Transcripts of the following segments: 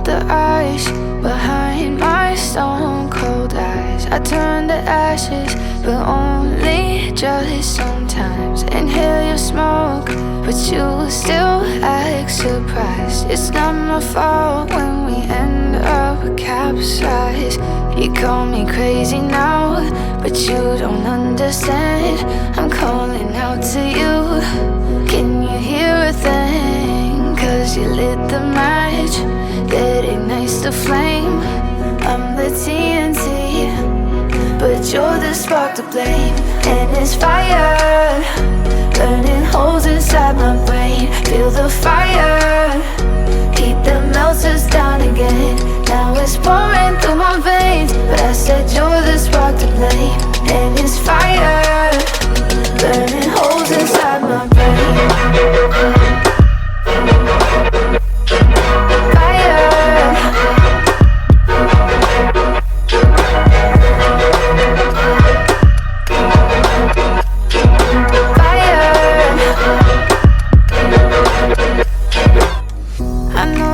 the ice behind my stone cold eyes. I turn to ashes, but only just sometimes. Inhale your smoke, but you still act surprised. It's not my fault when we end up capsized. You call me crazy now, but you don't understand. I'm calling out to you. Can you hear a thing? 'Cause you lit the match that ignites the flame. I'm the TNT, but you're the spark to blame. And it's fire, burning holes inside my brain. Feel the fire, heat that melts us down again. Now it's pouring through my veins, but I said you're the spark to blame. And it's fire, burning holes inside my brain.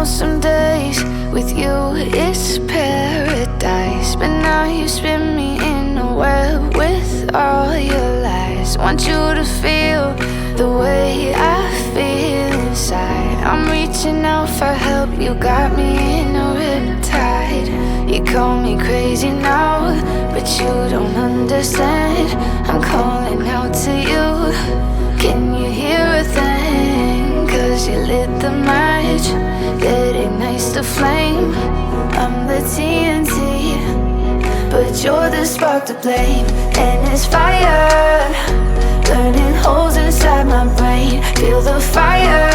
Some days with you it's paradise, but now you spin me in a web with all your lies. Want you to feel the way I feel inside. I'm reaching out for help, you got me in a riptide. You call me crazy now, but you don't understand. I'm calling out to you. Can you hear a thing? 'Cause you lit the match that ignites the flame. I'm the TNT, but you're the spark to blame. And it's fire, burning holes inside my brain. Feel the fire,